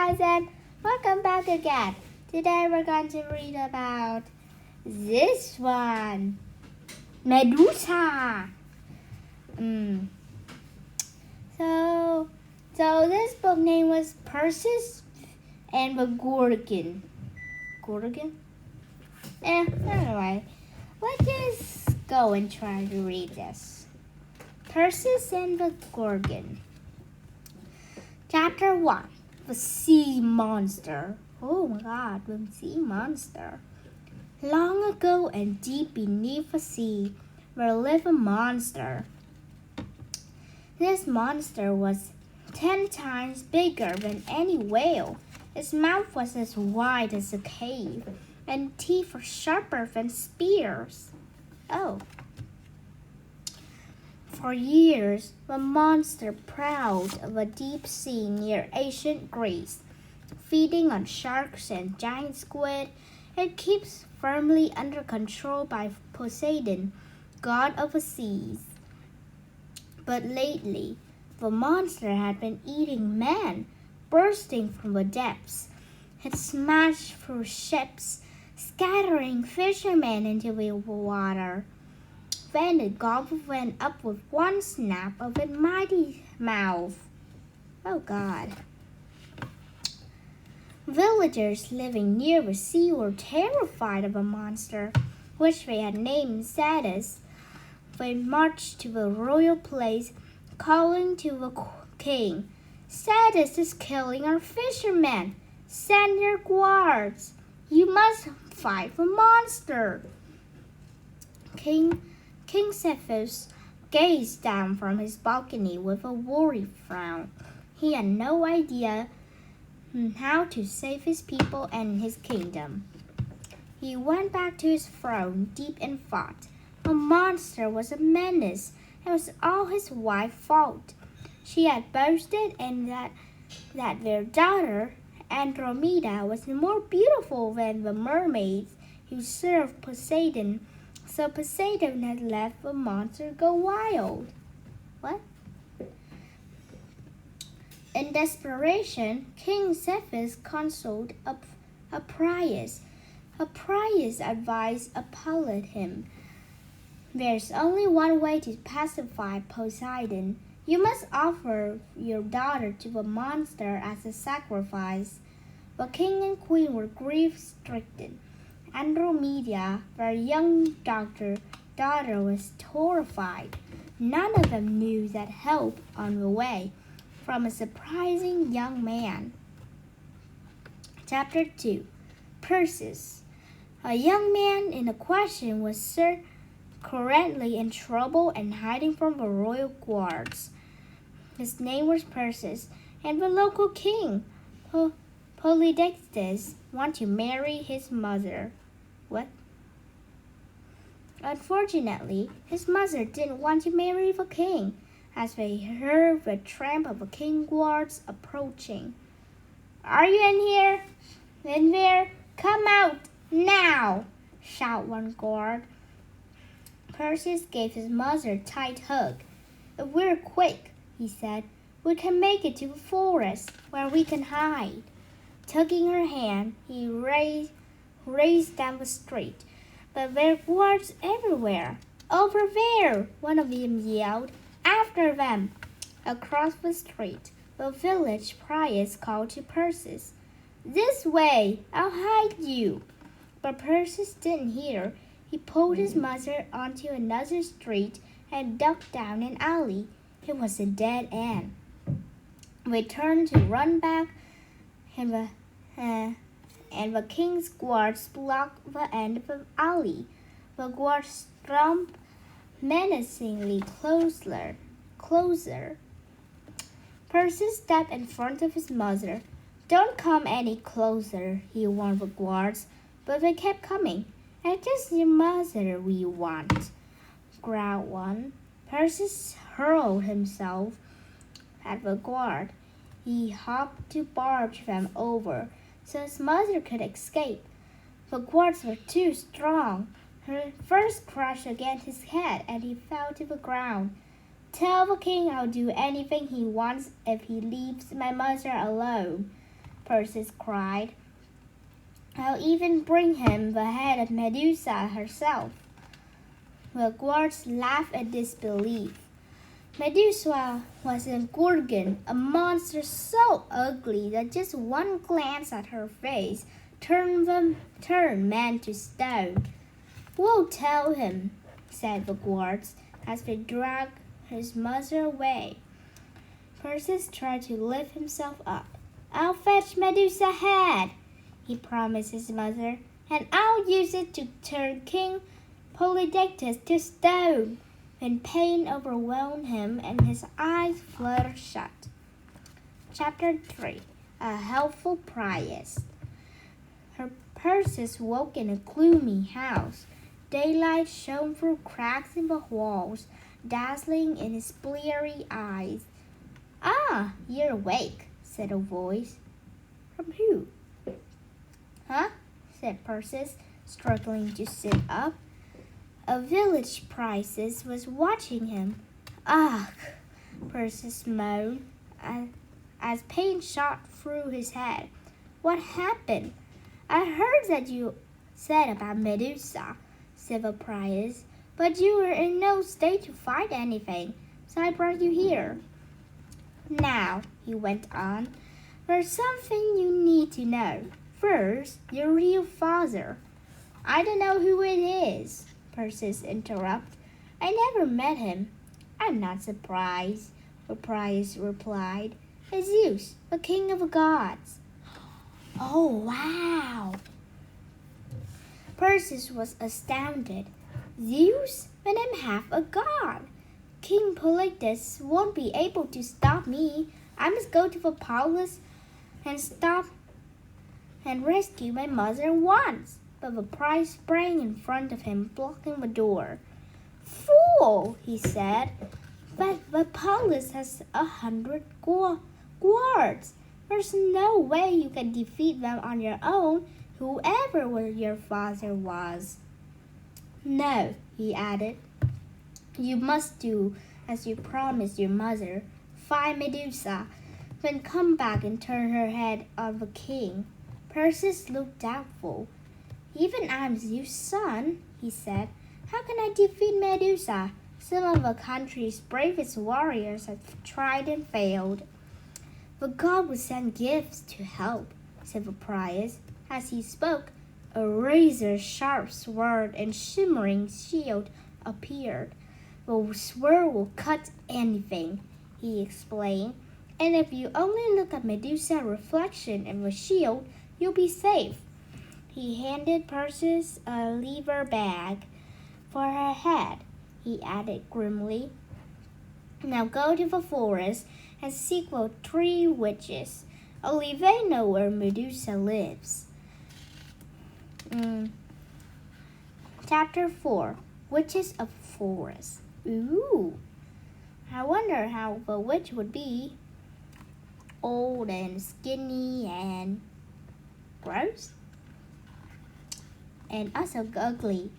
guys, and welcome back again. Today we're going to read about this one, Medusa. So this book name was Perseus and the Gorgon. Gorgon? Anyway, let's just go and try to read this. Perseus and the Gorgon. Chapter 1. The Sea Monster. Oh my god, the sea monster. Long ago and deep beneath the sea, there lived a monster. This monster was 10 times bigger than any whale. Its mouth was as wide as a cave, and teeth were sharper than spears. For years, the monster prowled the deep sea near ancient Greece, feeding on sharks and giant squid, and keeps firmly under control by Poseidon, god of the seas. But lately, the monster had been eating men, bursting from the depths. It smashed through ships, scattering fishermen into the water. Then the goblet went up with one snap of its mighty mouth. Oh God. Villagers living near the sea were terrified of the monster, which they had named Satis. They marched to the royal place, calling to the king, "Satis is killing our fishermen. Send your guards. You must fight the monster." King Perseus gazed down from his balcony with a worried frown. He had no idea how to save his people and his kingdom. He went back to his throne deep in thought. The monster was a menace, and it was all his wife's fault. She had boasted that their daughter, Andromeda, was more beautiful than the mermaids who served Poseidon. So Poseidon had let the monster go wild. What? In desperation, King Perseus consulted a priest. A priest advised upon him. "There's only one way to pacify Poseidon. You must offer your daughter to the monster as a sacrifice." The king and queen were grief-stricken. Andromeda, their young daughter, was terrified. None of them knew that help on the way from a surprising young man. Chapter 2. Perseus. A young man in the question was currently in trouble and hiding from the royal guards. His name was Perseus, and the local king, Polydectes, wanted to marry his mother. What? Unfortunately, his mother didn't want to marry the king, as they heard the tramp of the king's guards approaching. "Are you in here? In there? Come out now!" shouted one guard. Perseus gave his mother a tight hug. "If we're quick," he said, "we can make it to the forest where we can hide." Tugging her hand, he raced down the street. But there were guards everywhere. "Over there!" one of them yelled. "After them!" Across the street, the village priest called to Perseus. "This way! I'll hide you!" But Perseus didn't hear. He pulled his mother onto another street and ducked down an alley. It was a dead end. They turned to run back, and the king's guards blocked the end of the alley. The guards stomped menacingly closer. Perseus stepped in front of his mother. "Don't come any closer," he warned the guards, but they kept coming. "It's just your mother we want," growled one. Perseus hurled himself at the guard. He hopped to barge them over so his mother could escape. The guards were too strong. Her first crushed against his head and he fell to the ground. "Tell the king I'll do anything he wants if he leaves my mother alone." Perseus cried. "I'll even bring him the head of Medusa herself." The guards laughed at disbelief. Medusa was a Gorgon, a monster so ugly that just one glance at her face turned men to stone. "We'll tell him," said the guards as they dragged his mother away. Perseus tried to lift himself up. "I'll fetch Medusa's head," he promised his mother, "and I'll use it to turn King Polydectes to stone." Then pain overwhelmed him and his eyes fluttered shut. Chapter 3. A Helpful Priest. Perseus woke in a gloomy house. Daylight shone through cracks in the walls, dazzling in his bleary eyes. "Ah, you're awake," said a voice. "From who?" "Huh?" said Perseus, struggling to sit up. A village priestess was watching him. "Ugh," Perseus moaned as pain shot through his head. "What happened?" "I heard that you said about Medusa," said the priestess, "but you were in no state to fight anything, so I brought you here." "Now," he went on, "there's something you need to know. First, your real father." "I don't know who it is," Perseus interrupted. "I never met him." "I'm not surprised," the priest replied. "It's Zeus, the king of the gods." "Oh, wow!" Perseus was astounded. "Zeus? Then I'm half a god. King Polydectes won't be able to stop me. I must go to the palace and rescue my mother at once." But the priest sprang in front of him, blocking the door. "Fool," he said, "but the palace has 100 guards. There's no way you can defeat them on your own, whoever your father was." "No," he added. "You must do as you promised your mother. Find Medusa, then come back and turn her head on the king." Perseus looked doubtful. "Even I'm Zeus' son," he said. "How can I defeat Medusa? Some of the country's bravest warriors have tried and failed." "The god will send gifts to help," said the priest. As he spoke, a razor-sharp sword and shimmering shield appeared. "The sword will cut anything," he explained. "And if you only look at Medusa's reflection in the shield, you'll be safe." He handed Perseus a leather bag. "For her head," he added grimly. "Now go to the forest and seek the 3 witches. Only they know where Medusa lives." Chapter 4. Witches of the Forest. Ooh, I wonder how the witch would be. Old and skinny and gross. And also ugly.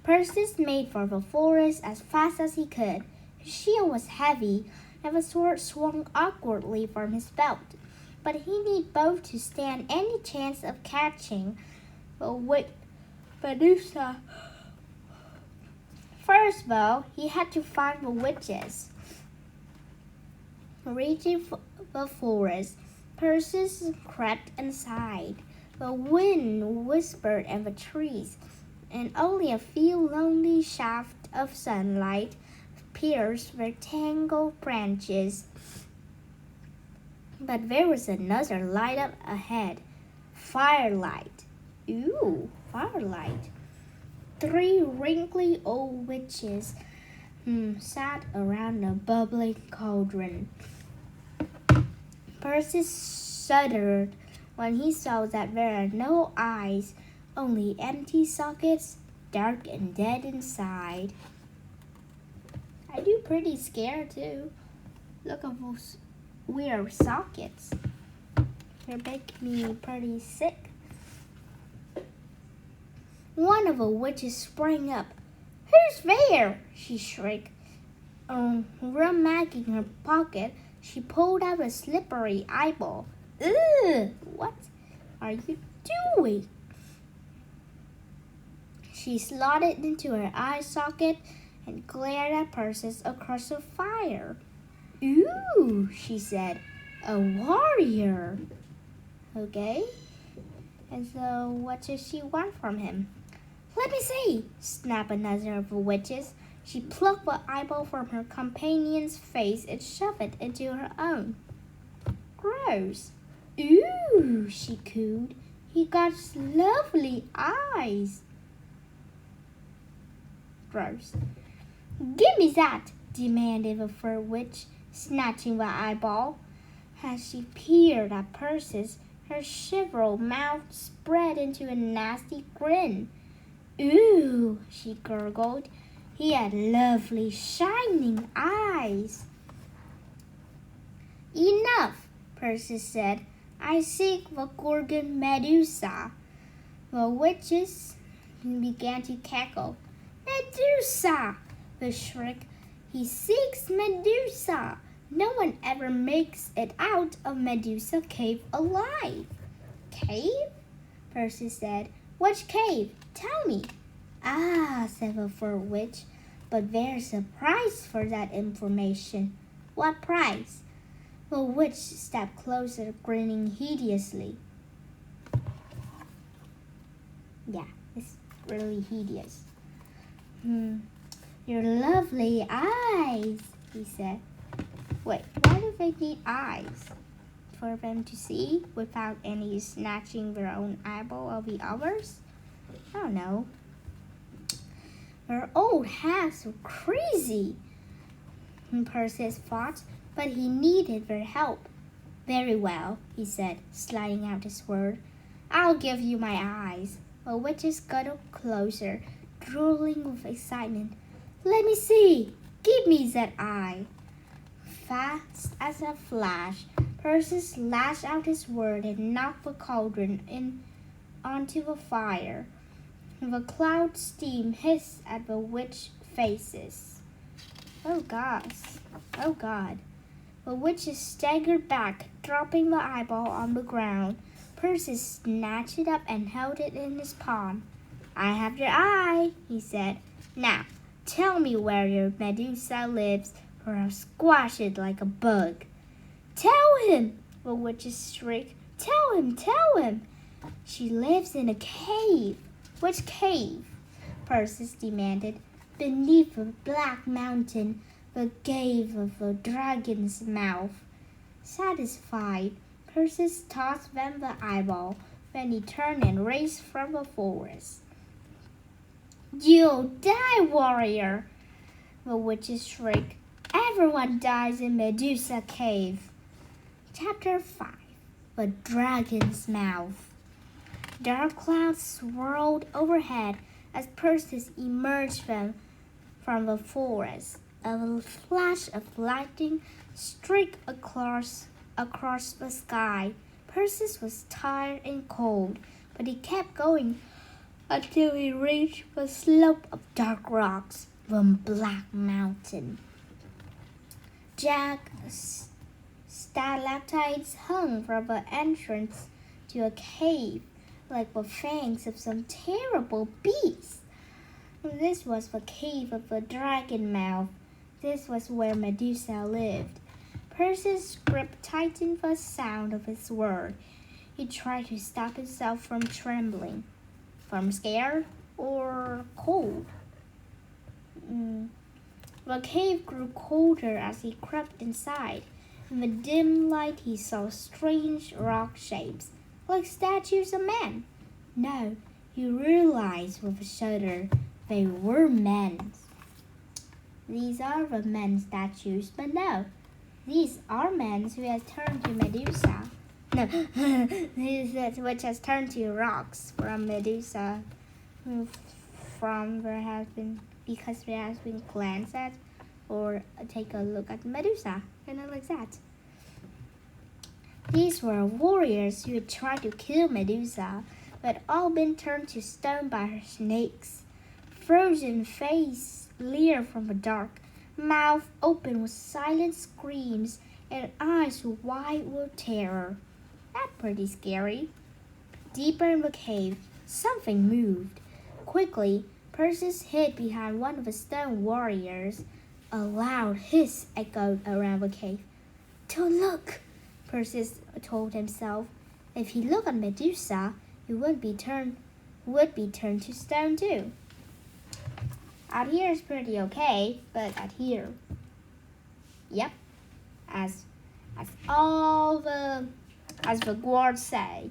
Perseus made for the forest as fast as he could. His shield was heavy, and the sword swung awkwardly from his belt. But he needed both to stand any chance of catching the Medusa. First, though, he had to find the witches. Reaching the forest, Perseus crept inside. The wind whispered in the trees, and only a few lonely shafts of sunlight pierced their tangled branches. But there was another light up ahead. Firelight. Ooh, firelight. 3 wrinkly old witches sat around a bubbling cauldron. Perseus shuddered when he saw that there are no eyes, only empty sockets, dark and dead inside. I do pretty scared too. Look at those weird sockets. They make me pretty sick. One of the witches sprang up. "Who's there?" she shrieked. Rummaging her pocket, she pulled out a slippery eyeball. Ugh! What are you doing? She slotted into her eye socket and glared at Perseus across the fire. Ooh, she said, a warrior. Okay. And so what does she want from him? Let me see, snapped another of the witches. She plucked the eyeball from her companion's face and shoved it into her own. Gross. Ooh, she cooed. He got lovely eyes. Gross. Give me that, demanded the fur witch, snatching the eyeball. As she peered at Perseus, her shriveled mouth spread into a nasty grin. Ooh, she gurgled. He had lovely, shining eyes. Enough, Perseus said. I seek the Gorgon Medusa. The witches began to cackle. Medusa! The shriek. He seeks Medusa. No one ever makes it out of Medusa Cave alive. Cave? Perseus said. Which cave? Tell me. Ah, said the fur witch, but there's a price for that information. What price? The witch stepped closer, grinning hideously. Yeah, it's really hideous. Your lovely eyes, he said. Wait, why do they need eyes? For them to see without any snatching their own eyeball of the others? I don't know. Their old hats were crazy, Perseus thought, but he needed their help. Very well, he said, sliding out his sword. I'll give you my eyes. The witches scuttled closer, drooling with excitement. Let me see. Give me that eye. Fast as a flash, Perseus lashed out his sword and knocked the cauldron onto the fire. The cloud steam hissed at the witch faces. Oh gosh. Oh God. The witches staggered back, dropping the eyeball on the ground. Perseus snatched it up and held it in his palm. I have your eye, he said. Now, tell me where your Medusa lives, or I'll squash it like a bug. Tell him, the witches shrieked. Tell him, tell him. She lives in a cave. Which cave? Perseus demanded. Beneath a black mountain, the cave of the dragon's mouth. Satisfied, Perseus tossed them the eyeball. Then he turned and raced from the forest. You'll die, warrior! The witches shrieked. Everyone dies in Medusa Cave. Chapter 5. The Dragon's Mouth. Dark clouds swirled overhead as Perseus emerged from the forest. A flash of lightning streaked across the sky. Perseus was tired and cold, but he kept going until he reached the slope of dark rocks, the Black Mountain. Jagged stalactites hung from the entrance to a cave, like the fangs of some terrible beast. This was the cave of the dragon mouth. This was where Medusa lived. Perseus' grip tightened the sound of his sword. He tried to stop himself from trembling. From scared or cold? The cave grew colder as he crept inside. In the dim light he saw strange rock shapes, like statues of men. No, he realized with a shudder they were men. These are the men statues, but no, these are men who has turned to Medusa. No, which has turned to rocks from Medusa, because there has been glanced at or take a look at Medusa, kind of like that. These were warriors who had tried to kill Medusa, but all been turned to stone by her snakes. Frozen face leered from the dark, mouth open with silent screams, and eyes wide with terror. pretty scary. Deeper in the cave, something moved. Quickly, Perseus hid behind one of the stone warriors. A loud hiss echoed around the cave. Don't look, Perseus told himself. If he looked at Medusa, he would be turned to stone too. Out here is pretty okay, but out here, yep, as the guards say,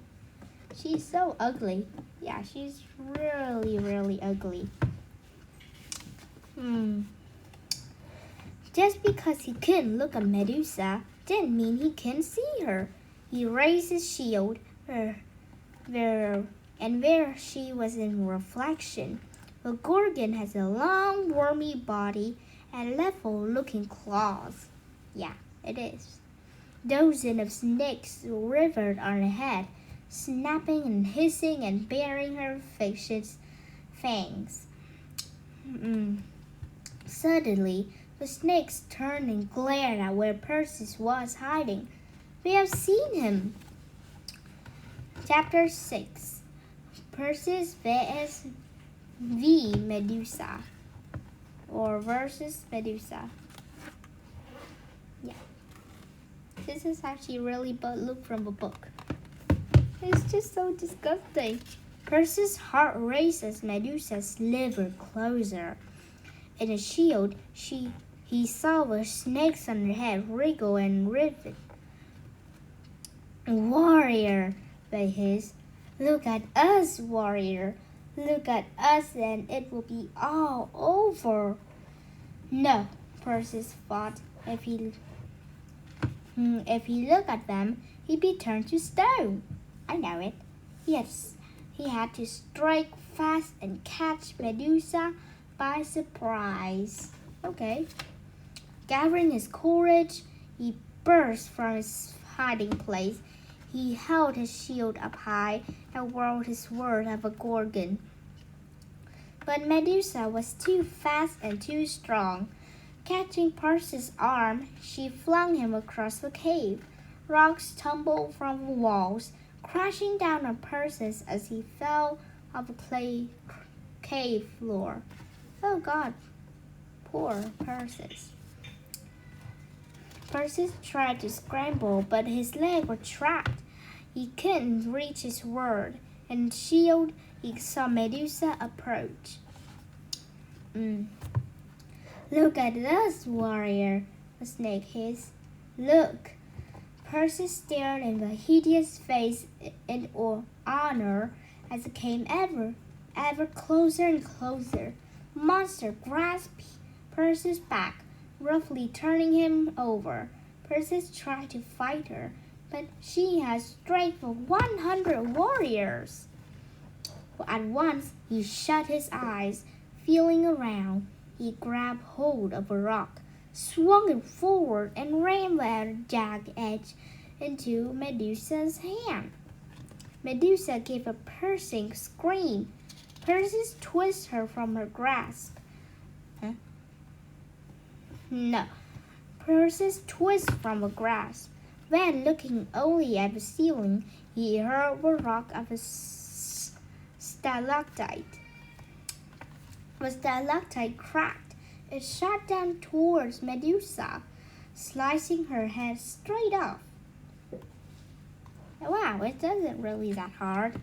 she's so ugly. Yeah, she's really, really ugly. Just because he couldn't look at Medusa didn't mean he couldn't see her. He raised his shield, and there she was in reflection. The Gorgon has a long, wormy body and level-looking claws. Yeah, it is. Dozens of snakes writhed on her head, snapping and hissing and baring her vicious fangs. Suddenly, the snakes turned and glared at where Perseus was hiding. We have seen him. Chapter 6. Perseus vs. Medusa. Or versus Medusa. Yeah. This is actually really but look from a book. It's just so disgusting. Perseus' heart raced as Medusa slithered closer. In a shield, he saw the snakes on her head wriggle and writhe. Warrior, they hissed. Look at us, warrior. Look at us and it will be all over. No, Perseus thought. If he looked at them, he'd be turned to stone. I know it. Yes, he had to strike fast and catch Medusa by surprise. Okay. Gathering his courage, he burst from his hiding place. He held his shield up high and whirled his sword at the Gorgon. But Medusa was too fast and too strong. Catching Perseus' arm, she flung him across the cave. Rocks tumbled from the walls, crashing down on Perseus as he fell off the clay cave floor. Oh God, poor Perseus. Perseus tried to scramble, but his legs were trapped. He couldn't reach his sword, and shield he saw Medusa approach. Look at us, warrior, the snake hissed. Look. Perseus stared in the hideous face in honor as it came ever closer and closer. The monster grasped Perseus' back, roughly turning him over. Perseus tried to fight her, but she had strength of 100 warriors. At once, he shut his eyes, feeling around. He grabbed hold of a rock, swung it forward, and ran the jagged edge into Medusa's hand. Medusa gave a piercing scream. Perseus twisted her from her grasp. Perseus twisted from her grasp. Then, looking only at the ceiling, he hurled the rock of a stalactite. The stalactite cracked. It shot down towards Medusa, slicing her head straight off. Wow, it doesn't really that hard.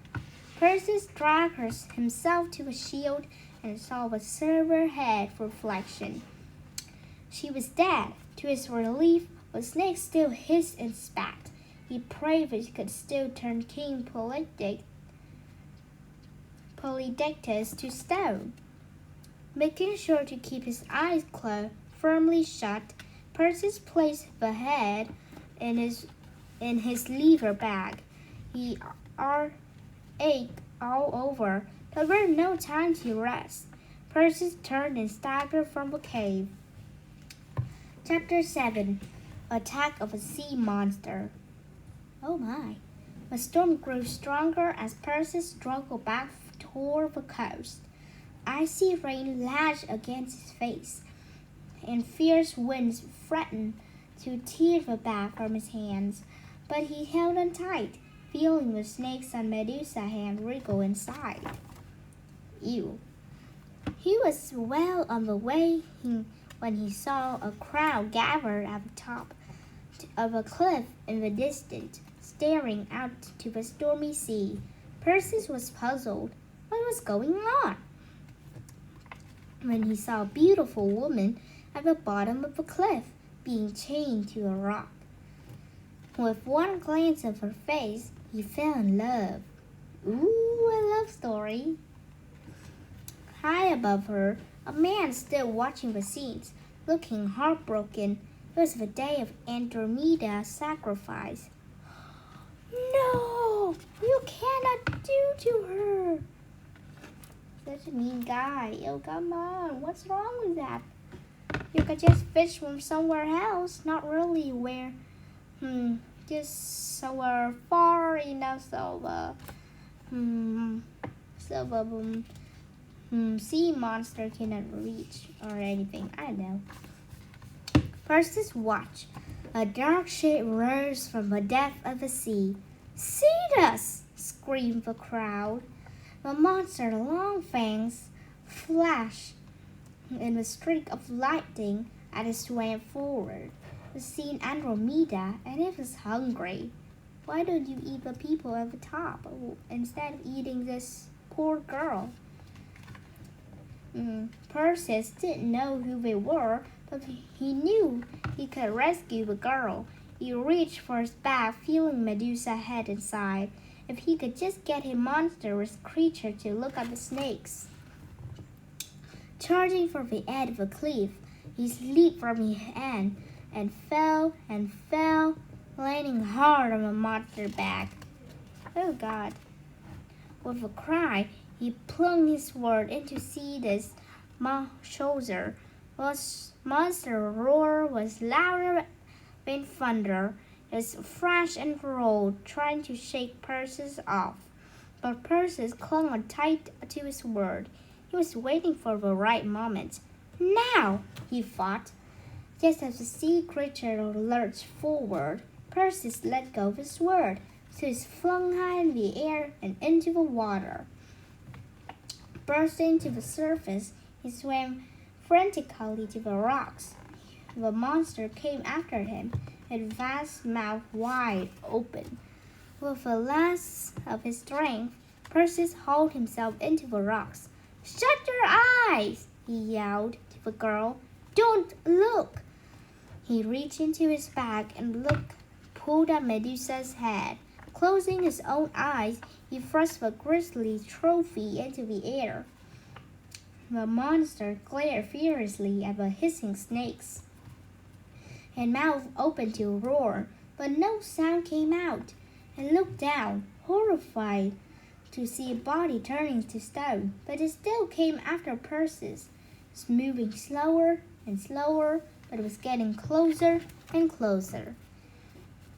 Perseus dragged himself to the shield and saw the silver head reflection. She was dead. To his relief, the snake still hissed and spat. He prayed that he could still turn King Polydectes to stone. Making sure to keep his eyes closed, firmly shut, Perseus placed the head in his leather bag. He ached all over. There was no time to rest. Perseus turned and staggered from the cave. Chapter 7. Attack of a Sea Monster. Oh my. The storm grew stronger as Perseus struggled back toward the coast. Icy rain lashed against his face, and fierce winds threatened to tear the bag from his hands. But he held on tight. feeling the snakes on Medusa's hand wriggle inside. Ew. He was well on the way when he saw a crowd gathered at the top of a cliff in the distance, staring out to the stormy sea. Perseus was puzzled. What was going on? When he saw a beautiful woman at the bottom of the cliff, being chained to a rock. With one glance of her face, he fell in love. Ooh, a love story. High above her, a man stood watching the scenes, looking heartbroken. It was the day of Andromeda's sacrifice. No, you cannot do to her. Such a mean guy. Oh, come on. What's wrong with that? You could just fish from somewhere else, not really where, just somewhere far enough so sea monster cannot reach or anything. I don't know. Perseus watched. A dark shape rose from the depth of the sea. See us! Screamed the crowd. The monster's long fangs flashed in a streak of lightning as it swam forward. It seen Andromeda and it was hungry. Why don't you eat the people at the top instead of eating this poor girl? Perseus didn't know who they were, but he knew he could rescue the girl. He reached for his bag, feeling Medusa's head inside. If he could just get a monstrous creature to look at the snakes. Charging for the edge of the cliff, he leaped from his hand and fell, landing hard on the monster's back. Oh God. With a cry, he plunged his sword into Cetus' shoulder. The monster's roar was louder than thunder. It thrashed and rolled, trying to shake Perseus off. But Perseus clung on tight to his sword. He was waiting for the right moment. Now, he thought. Just as the sea creature lurched forward, Perseus let go of his sword, so he was flung high in the air and into the water. Bursting to the surface, he swam frantically to the rocks. The monster came after him, its vast mouth wide open. With the last of his strength, Perseus hauled himself into the rocks. "Shut your eyes!" he yelled to the girl. "Don't look!" He reached into his bag and pulled at Medusa's head. Closing his own eyes, he thrust the grisly trophy into the air. The monster glared furiously at the hissing snakes. His mouth opened to roar, but no sound came out. He looked down, horrified to see a body turning to stone, but it still came after Perseus. It was moving slower and slower, but it was getting closer and closer.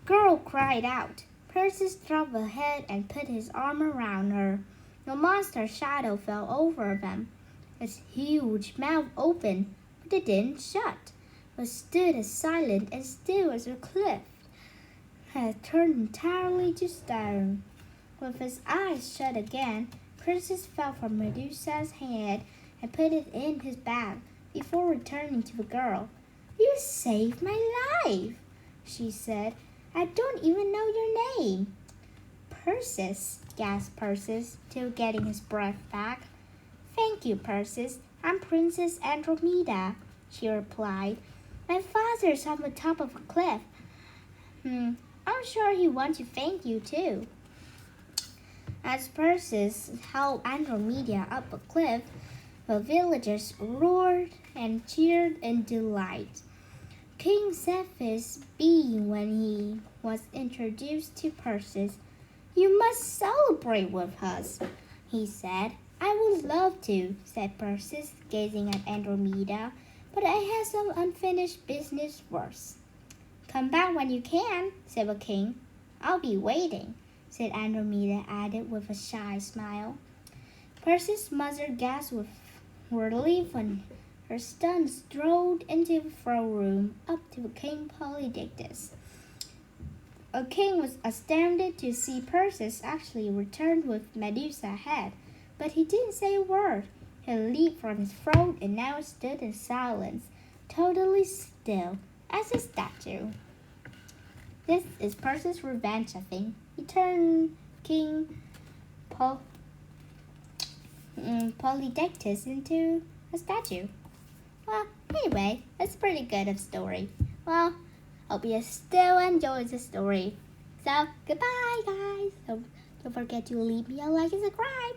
Girl cried out. Perseus dropped her head and put his arm around her. The monster's shadow fell over them. Its huge mouth opened, but it didn't shut. It stood as silent and still as a cliff. It had turned entirely to stone. With his eyes shut again, Perseus fell from Medusa's hand and put it in his bag before returning to the girl. "You saved my life," she said. "I don't even know your name." "Perseus," gasped Perseus, still getting his breath back. "Thank you, Perseus. I'm Princess Andromeda," she replied. "My father's on the top of a cliff. I'm sure he wants to thank you too." As Perseus held Andromeda up a cliff, the villagers roared and cheered in delight. King Cephas beamed when he was introduced to Perseus. "You must celebrate with us," he said. "I would love to," said Perseus, gazing at Andromeda, "but I have some unfinished business first." "Come back when you can," said the king. "I'll be waiting," said Andromeda, added with a shy smile. Perseus' mother gasped with relief when her son strolled into the throne room up to King Polydectes. A king was astounded to see Perseus actually returned with Medusa's head, but he didn't say a word. He leaped from his throne and now stood in silence, totally still, as a statue. This is Perseus' revenge, I think. He turned King Polydectes into a statue. Well, anyway, that's pretty good of story. Well, hope you still enjoy the story. So, goodbye, guys. Don't forget to leave me a like and subscribe.